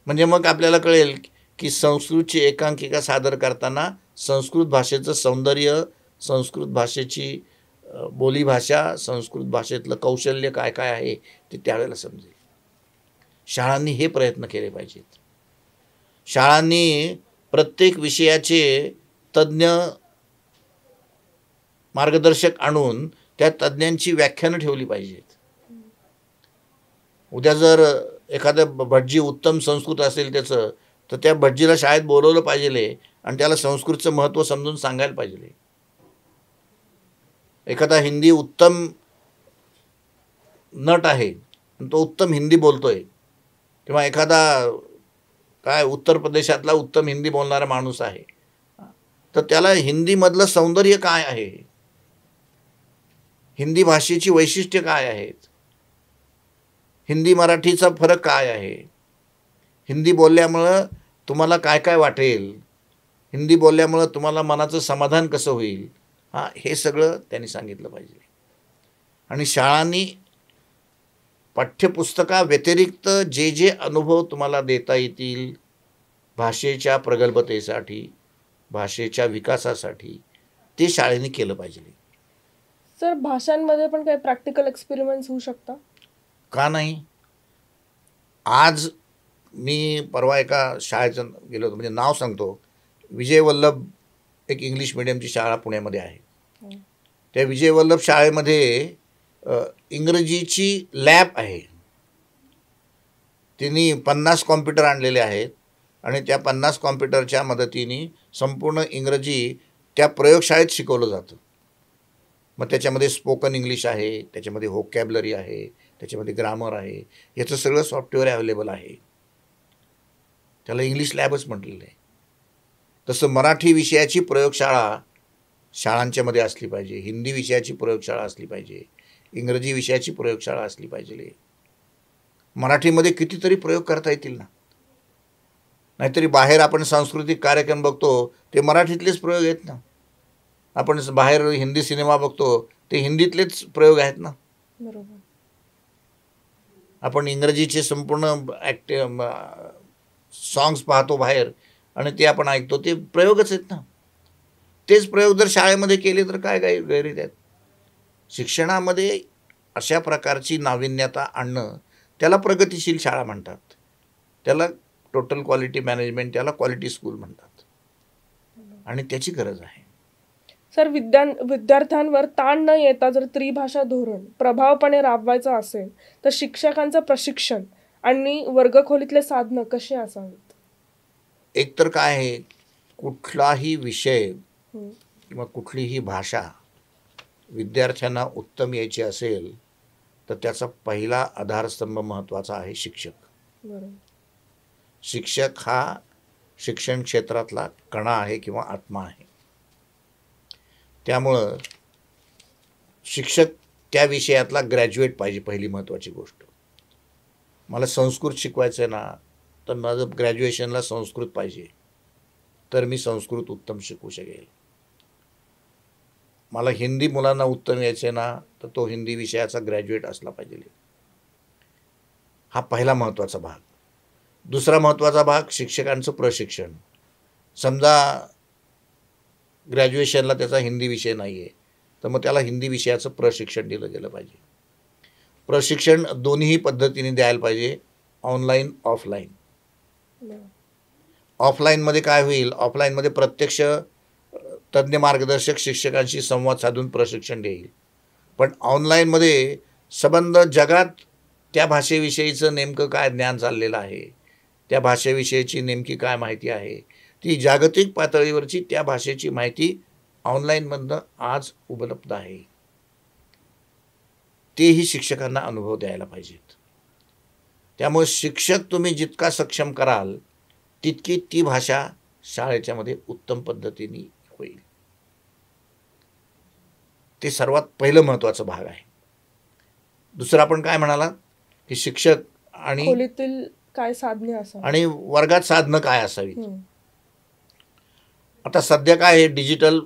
म्हणजे मग आपल्याला कळेल की संस्कृतची एकांकिका सादर करताना संस्कृत भाषेचं सौंदर्य, संस्कृत भाषेची बोलीभाषा, संस्कृत भाषेतलं कौशल्य काय काय आहे ते त्यावेळेला समजेल. शाळांनी हे प्रयत्न केले पाहिजेत. शाळांनी प्रत्येक विषयाचे तज्ज्ञ मार्गदर्शक आणून त्या तज्ज्ञांची व्याख्यानं ठेवली पाहिजेत. उद्या जर एखादं भटजी उत्तम संस्कृत असेल त्याचं, तर त्या भटजीला शाळेत बोलवलं पाहिजे आणि त्याला संस्कृतचं महत्त्व समजून सांगायला पाहिजे. एखादा हिंदी उत्तम नट आहे आणि तो उत्तम हिंदी बोलतोय, किंवा एखादा काय उत्तर प्रदेशातला उत्तम हिंदी बोलणारा माणूस आहे, तर त्याला हिंदीमधलं सौंदर्य काय आहे, हिंदी भाषेची वैशिष्ट्य काय आहेत, हिंदी मराठीचा फरक काय आहे, हिंदी बोलल्यामुळं तुम्हाला काय काय वाटेल, हिंदी बोलल्यामुळं तुम्हाला मनाचं समाधान कसं होईल, हे सगळं त्यांनी सांगितलं पाहिजे. आणि शाळांनी पाठ्यपुस्तकाव्यतिरिक्त जे जे अनुभव तुम्हाला देता येतील भाषेच्या प्रगल्भतेसाठी, भाषेच्या विकासासाठी, ते शाळेने केलं पाहिजे. सर, भाषांमध्ये पण काही प्रॅक्टिकल एक्सपेरिमेंट्स होऊ शकतात का नाही? आज मी परवा एका शाळेचं गेलो होतो, म्हणजे नाव सांगतो, विजय वल्लभ एक इंग्लिश मिडियमची शाळा पुण्यामध्ये आहे. त्या विजय वल्लभ शाळेमध्ये इंग्रजीची लॅब आहे. त्यांनी 50 कॉम्प्युटर आणलेले आहेत आणि त्या 50 कॉम्प्युटरच्या मदतीने संपूर्ण इंग्रजी त्या प्रयोगशाळेत शिकवलं जातं. मग त्याच्यामध्ये स्पोकन इंग्लिश आहे, त्याच्यामध्ये व्होकॅब्युलरी आहे, त्याच्यामध्ये ग्रामर आहे, याचं सगळं सॉफ्टवेअर अवेलेबल आहे. त्याला इंग्लिश लॅबच म्हटलेलं आहे. तसं मराठी विषयाची प्रयोगशाळा शाळांच्यामध्ये असली पाहिजे, हिंदी विषयाची प्रयोगशाळा असली पाहिजे, इंग्रजी विषयाची प्रयोगशाळा असली पाहिजे. मराठीमध्ये कितीतरी प्रयोग करता येतील ना. नाहीतरी बाहेर आपण सांस्कृतिक कार्यक्रम बघतो ते मराठीतलेच प्रयोग आहेत ना. आपण बाहेर हिंदी सिनेमा बघतो ते हिंदीतलेच प्रयोग आहेत ना. बरोबर. आपण इंग्रजीचे संपूर्ण सॉंग्स पाहतो बाहेर आणि ते आपण ऐकतो, ते प्रयोगच आहेत ना. तेच प्रयोग जर शाळेमध्ये केले तर काय काय गैर आहेत. शिक्षणामध्ये अशा प्रकारची नाविन्यता आणणं त्याला प्रगतिशील शाळा म्हणतात, त्याला टोटल क्वालिटी मॅनेजमेंट, त्याला क्वालिटी स्कूल म्हणतात आणि त्याची गरज आहे. सर, विद्यार्थ्यांवर ताण न येता जर त्रिभाषा धोरण प्रभावपणे राबवायचं असेल तर शिक्षकांचं प्रशिक्षण आणि वर्गखोलीतले साधनं कशी असावीत? एक तर काय आहे, कुठलाही विषय किंवा कुठलीही भाषा विद्यार्थ्यांना उत्तम यायची असेल तर त्याचा पहिला आधारस्तंभ महत्त्वाचा आहे शिक्षक. बरोबर. शिक्षक हा शिक्षण क्षेत्रातला कणा आहे किंवा आत्मा आहे. त्यामुळं शिक्षक त्या विषयातला ग्रॅज्युएट पाहिजे. पहिली महत्त्वाची गोष्ट, मला संस्कृत शिकवायचं आहे ना, तर माझं ग्रॅज्युएशनला संस्कृत पाहिजे, तर मी संस्कृत उत्तम शिकवू शकेल. मला हिंदी मुलांना उत्तम यायचे ना, तर तो हिंदी विषयाचा ग्रॅज्युएट असला पाहिजे. हा पहिला महत्त्वाचा भाग. दुसरा महत्त्वाचा भाग शिक्षकांचं प्रशिक्षण. समजा ग्रॅज्युएशनला त्याचा हिंदी विषय नाही आहे, तर मग त्याला हिंदी विषयाचं प्रशिक्षण दिलं गेलं पाहिजे. प्रशिक्षण दोन्ही पद्धतीने द्यायला पाहिजे, ऑनलाईन ऑफलाईन. ऑफलाईनमध्ये काय होईल, ऑफलाईनमध्ये प्रत्यक्ष तज्ज्ञ मार्गदर्शक शिक्षकांशी संवाद साधून प्रशिक्षण देईल. पण ऑनलाईनमध्ये संबंध जगात त्या भाषेविषयीचं नेमकं काय ज्ञान चाललेलं आहे, त्या भाषेविषयीची नेमकी काय माहिती आहे, ती जागतिक पातळीवरची त्या भाषेची माहिती ऑनलाईनमधनं आज उपलब्ध आहे. तेही शिक्षकांना अनुभव द्यायला पाहिजेत. त्यामुळे शिक्षक तुम्ही जितका सक्षम कराल, तितकी ती भाषा शाळेच्या मध्ये उत्तम पद्धतीने होईल. ते सर्वात पहिलं महत्त्वाचं भाग आहे. दुसरं आपण काय म्हणाला की शिक्षक आणि खोलीतील काय साधने असावी आणि वर्गात साधनं काय असावीत. आता सध्या काय आहे, डिजिटल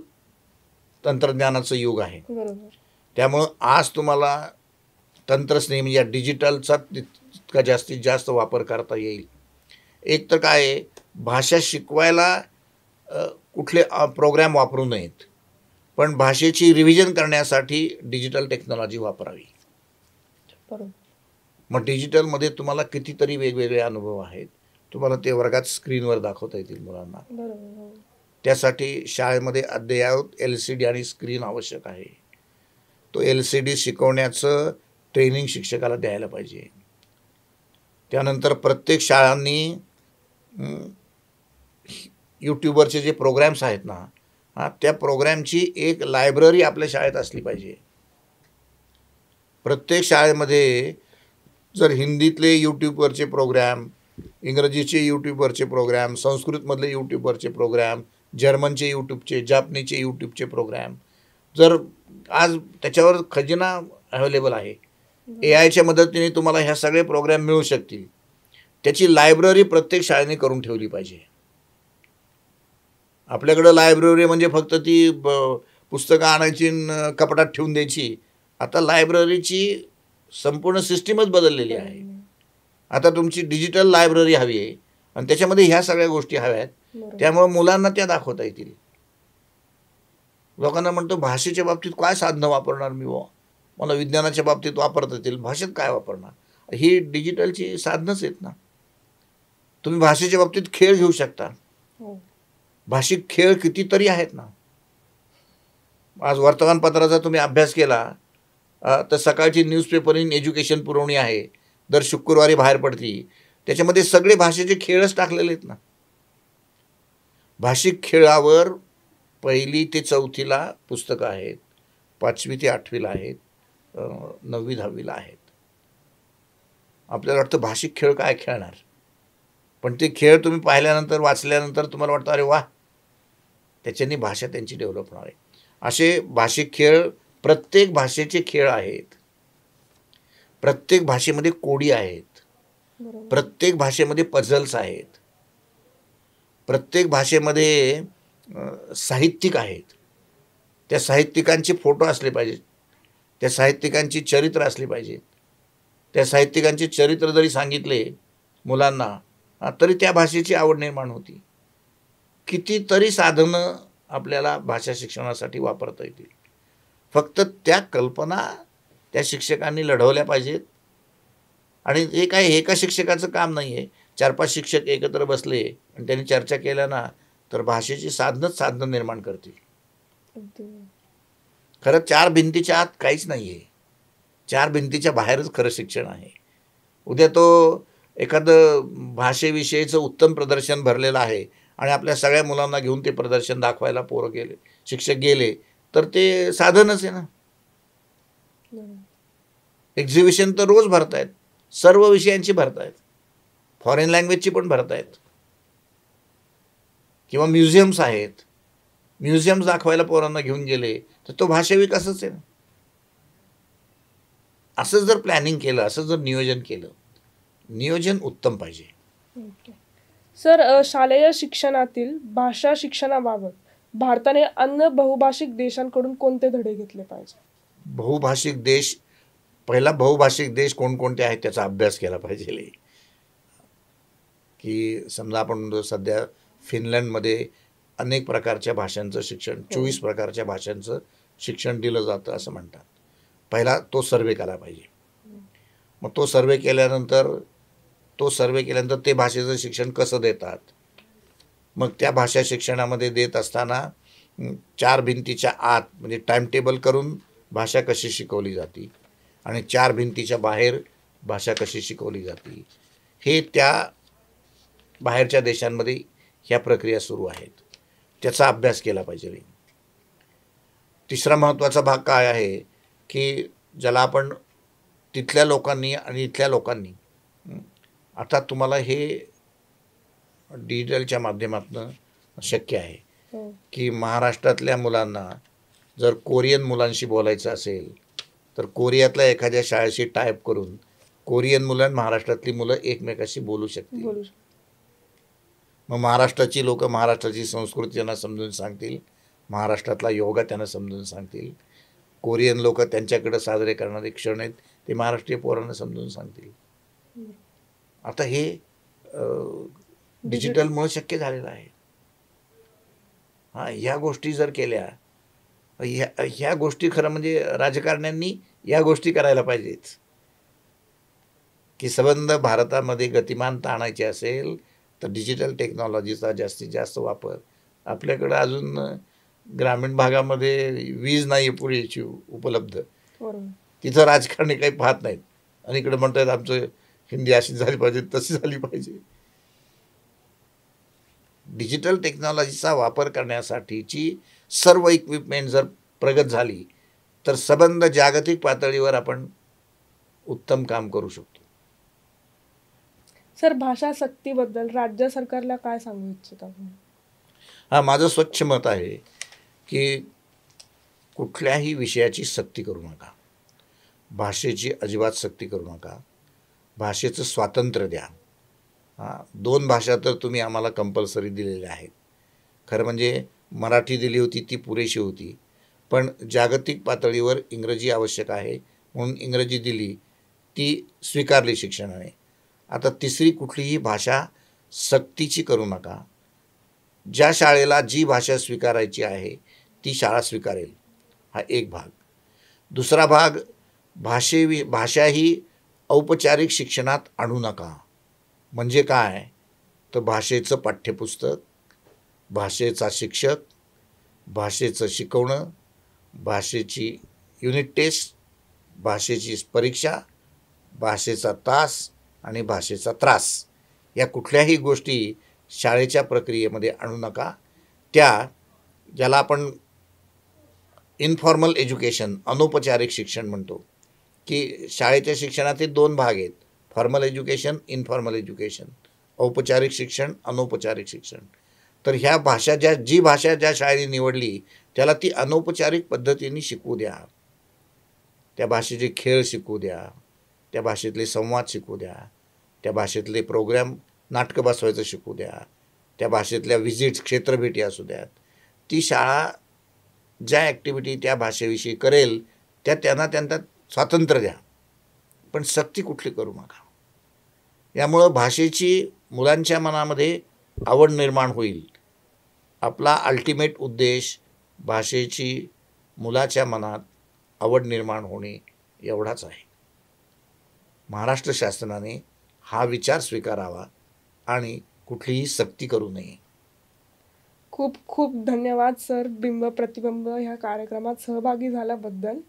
तंत्रज्ञानाचं युग आहे. बरोबर. त्यामुळं आज तुम्हाला तंत्रस्नेही म्हणजे डिजिटलचा तितका जास्तीत जास्त वापर करता येईल. एक तर काय आहे, भाषा शिकवायला कुठले प्रोग्राम वापरू नयेत, पण भाषेची रिव्हिजन करण्यासाठी डिजिटल टेक्नॉलॉजी वापरावी. बरोबर. मग डिजिटलमध्ये तुम्हाला कितीतरी वेगवेगळे अनुभव आहेत, तुम्हाला ते वर्गात स्क्रीनवर दाखवता येतील मुलांना. बरोबर. त्यासाठी शाळेमध्ये अद्ययावत LCD आणि स्क्रीन आवश्यक आहे. तो LCD शिकवण्याचं ट्रेनिंग शिक्षकाला द्यायला पाहिजे. त्यानंतर प्रत्येक शाळांनी यूट्यूबवरचे जे प्रोग्रॅम्स आहेत ना, त्या प्रोग्रॅमची एक लायब्ररी आपल्या शाळेत असली पाहिजे. प्रत्येक शाळेमध्ये जर हिंदीतले यूट्यूबवरचे प्रोग्रॅम, इंग्रजीचे यूट्यूबवरचे प्रोग्रॅम, संस्कृतमधले यूट्यूबवरचे प्रोग्रॅम, जर्मनचे यूट्यूबचे, जापनीचे यूट्यूबचे प्रोग्रॅम, जर आज त्याच्यावर खजिना अवेलेबल आहे, AI मदतीने तुम्हाला ह्या सगळे प्रोग्रॅम मिळू शकतील. त्याची लायब्ररी प्रत्येक शाळेने करून ठेवली पाहिजे. आपल्याकडं लायब्ररी म्हणजे फक्त ती पुस्तकं आणायची कपाटात ठेवून द्यायची. आता लायब्ररीची संपूर्ण सिस्टीमच बदललेली आहे. आता तुमची डिजिटल लायब्ररी हवी आहे आणि त्याच्यामध्ये ह्या सगळ्या गोष्टी हव्या आहेत. त्यामुळे मुलांना त्या दाखवता येतील. लोकांना म्हणतो भाषेच्या बाबतीत काय साधनं वापरणार मी, मला विज्ञानाच्या बाबतीत वापरता येतील, भाषेत काय वापरणार. ही डिजिटलची साधनच आहेत ना. तुम्ही भाषेच्या बाबतीत खेळ घेऊ शकता. भाषिक खेळ कितीतरी आहेत ना. आज वर्तमानपत्राचा तुम्ही अभ्यास केला तर सकाळची न्यूजपेपर इन एज्युकेशन पुरवणी आहे, दर शुक्रवारी बाहेर पडती. त्याच्यामध्ये सगळे भाषेचे खेळच टाकलेले आहेत ना. भाषिक खेळावर 1ली ते 4थीला पुस्तकं आहेत, 5वी ते 8वीला आहेत, 9वी 10वीला आहेत. आपल्याला वाटतं भाषिक खेळ काय खेळणार, पण ते खेळ तुम्ही पाहिल्यानंतर वाचल्यानंतर तुम्हाला वाटतं अरे वा, त्याच्यानी भाषा त्यांची डेव्हलप होणार आहे. असे भाषिक खेळ प्रत्येक भाषेचे खेळ आहेत. प्रत्येक भाषेमध्ये कोडी आहेत. प्रत्येक भाषेमध्ये पझल्स आहेत. प्रत्येक भाषेमध्ये साहित्यिक आहेत. त्या साहित्यिकांचे फोटो असले पाहिजेत. त्या साहित्यिकांची चरित्र असली पाहिजेत. त्या साहित्यिकांचे चरित्र जरी सांगितले मुलांना तरी त्या भाषेची आवड निर्माण होती. कितीतरी साधनं आपल्याला भाषा शिक्षणासाठी वापरता येतील. फक्त त्या कल्पना त्या शिक्षकांनी लढवल्या पाहिजेत. आणि हे काय एका शिक्षकाचं काम नाही आहे. 4-5 शिक्षक एकत्र बसले आणि त्यांनी चर्चा केल्या ना, तर भाषेची साधनं निर्माण करतील. खरं 4 भिंतीच्या आत काहीच नाही आहे. 4 भिंतीच्या बाहेरच खरं शिक्षण आहे. उद्या तो एखादं भाषेविषयीचं उत्तम प्रदर्शन भरलेलं आहे आणि आपल्या सगळ्या मुलांना घेऊन ते प्रदर्शन दाखवायला पोरं गेले, शिक्षक गेले, तर ते साधनच आहे ना. एक्झिबिशन तर रोज भरतायत, सर्व विषयांची भरतायत. फॉरेन लँग्वेजची पण भरत आहेत. किंवा म्युझियम्स आहेत, म्युझियम्स दाखवायला पोरांना घेऊन गेले तर तो भाषा विकासच आहे ना. असं जर प्लॅनिंग केलं, असं जर नियोजन केलं, नियोजन उत्तम पाहिजे. सर, शालेय शिक्षणातील भाषा शिक्षणाबाबत भारताने अन्य बहुभाषिक देशांकडून कोणते धडे घेतले पाहिजे? बहुभाषिक देश, पहिला बहुभाषिक देश कोणकोणते आहेत त्याचा अभ्यास केला पाहिजे. की समजा आपण सध्या फिनलंडमध्ये अनेक प्रकारच्या भाषांचं शिक्षण, 24 प्रकारच्या भाषांचं शिक्षण दिलं जातं असं म्हणतात. पहिला तो सर्वे केला पाहिजे. मग तो सर्वे केल्यानंतर ते भाषेचं शिक्षण कसं देतात. मग त्या भाषा शिक्षणामध्ये देत असताना 4 भिंतीच्या आत म्हणजे टाइम टेबल करून भाषा कशी शिकवली जाते आणि 4 भिंतीच्या बाहेर भाषा कशी शिकवली जाते, हे त्या बाहेरच्या देशांमध्ये ह्या प्रक्रिया सुरू आहेत. त्याचा अभ्यास केला पाहिजे. तिसरा महत्त्वाचा भाग काय आहे की ज्याला आपण तिथल्या लोकांनी आणि इथल्या लोकांनी, आता तुम्हाला हे डिजिटलच्या माध्यमातून शक्य आहे की महाराष्ट्रातल्या मुलांना जर कोरियन मुलांशी बोलायचं असेल तर कोरियातल्या एखाद्या शाळेशी टायप करून कोरियन मुलं आणि महाराष्ट्रातली मुलं एकमेकाशी बोलू शकतील. मग महाराष्ट्राची लोक महाराष्ट्राची संस्कृती त्यांना समजून सांगतील, महाराष्ट्रातला योगा त्यांना समजून सांगतील. कोरियन लोक त्यांच्याकडे साजरे करणारे क्षण आहेत ते महाराष्ट्रीय पोरांना समजून सांगतील. आता हे डिजिटलमुळे शक्य झालेलं आहे. ह्या गोष्टी जर केल्या, ह्या गोष्टी खरं म्हणजे राजकारण्यांनी या गोष्टी करायला पाहिजेत की संबंध भारतामध्ये गतिमानता आणायची असेल तर डिजिटल टेक्नॉलॉजीचा जास्तीत जास्त वापर. आपल्याकडं अजून ग्रामीण भागामध्ये वीज नाही पुरेशी उपलब्ध, तिथं राजकारणी काही पाहत नाहीत आणि इकडे म्हणतात आमचं हिंदी अशी झाली पाहिजे तशी झाली पाहिजे. डिजिटल टेक्नॉलॉजीचा वापर करण्यासाठीची सर्व इक्विपमेंट जर प्रगत झाली तर संबंध जागतिक पातळीवर आपण उत्तम काम करू शकतो. सर, भाषा सक्तीबद्दल राज्य सरकारला काय सांगू इच्छिता? माझं स्वच्छ मत आहे की कुठल्याही विषयाची सक्ती करू नका, भाषेची अजिबात सक्ती करू नका. भाषेचं स्वातंत्र्य द्या. 2 भाषा तर तुम्ही आम्हाला कंपल्सरी दिलेल्या आहेत. खरं म्हणजे मराठी दिली होती ती पुरेशी होती, पण जागतिक पातळीवर इंग्रजी आवश्यक आहे म्हणून इंग्रजी दिली, ती स्वीकारली शिक्षणाने. आता तिसरी कुठलीही भाषा सक्तीची करू नका. ज्या शाळेला जी भाषा स्वीकारायची आहे ती शाळा स्वीकारेल, हा एक भाग. दुसरा भाग, भाषा ही औपचारिक शिक्षणात आणू नका. म्हणजे काय तर भाषेचं पाठ्यपुस्तक, भाषेचा शिक्षक, भाषेचं शिकवणं, भाषेची युनिट टेस्ट, भाषेची परीक्षा, भाषेचा तास आणि भाषेचा त्रास, या कुठल्याही गोष्टी शाळेच्या प्रक्रियेमध्ये आणू नका. त्या ज्याला आपण इनफॉर्मल एज्युकेशन, अनौपचारिक शिक्षण म्हणतो, की शाळेच्या शिक्षणाचे 2 भाग आहेत, फॉर्मल एज्युकेशन, इनफॉर्मल एज्युकेशन, औपचारिक शिक्षण, अनौपचारिक शिक्षण. तर ह्या भाषा जी भाषा ज्या शाळेने निवडली त्याला ती अनौपचारिक पद्धतीने शिकवू द्या. त्या भाषेचे खेळ शिकवू द्या, त्या भाषेतले संवाद शिकवू द्या, त्या भाषेतले प्रोग्राम नाटकं बसवायचं शिकवू द्या, त्या भाषेतल्या व्हिजिट्स, क्षेत्रभेटी असू द्यात. ती शाळा ज्या ॲक्टिव्हिटी त्या भाषेविषयी करेल त्यांना स्वातंत्र्य द्या, पण सक्ती कुठली करू नका. यामुळं भाषेची मुलांच्या मनामध्ये आवड निर्माण होईल. आपला अल्टिमेट उद्देश भाषेची मुलाच्या मनात आवड निर्माण होणे एवढाच आहे. महाराष्ट्र शासनाने हा विचार स्वीकारावा आणि कुठलीही सक्ती करू नये. खूप खूप धन्यवाद सर, बिंब प्रतिबिंब ह्या कार्यक्रमात सहभागी झाल्याबद्दल.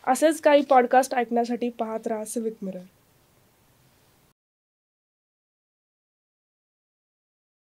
असेच काही पॉडकास्ट ऐकण्यासाठी पाहत राहा सिविक मिरर.